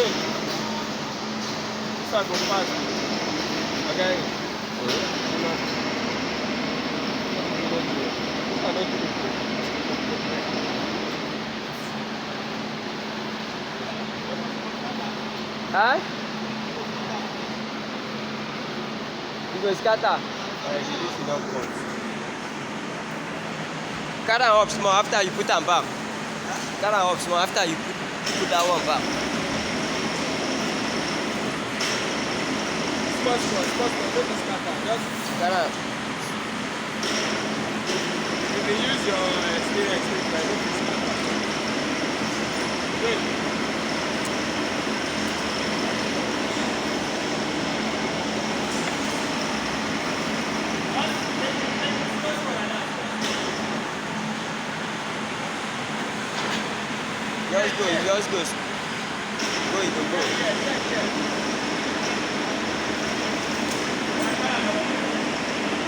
Wait. This one go fast. Okay. Huh? You go scatter. This is not cut. Carry am up small after you put am back. Carry am up small after you put that one back. Small, don't be scatter. Just carry am. You can use your experience to try to scatter. Wait. Just go, just go. Go, you can go.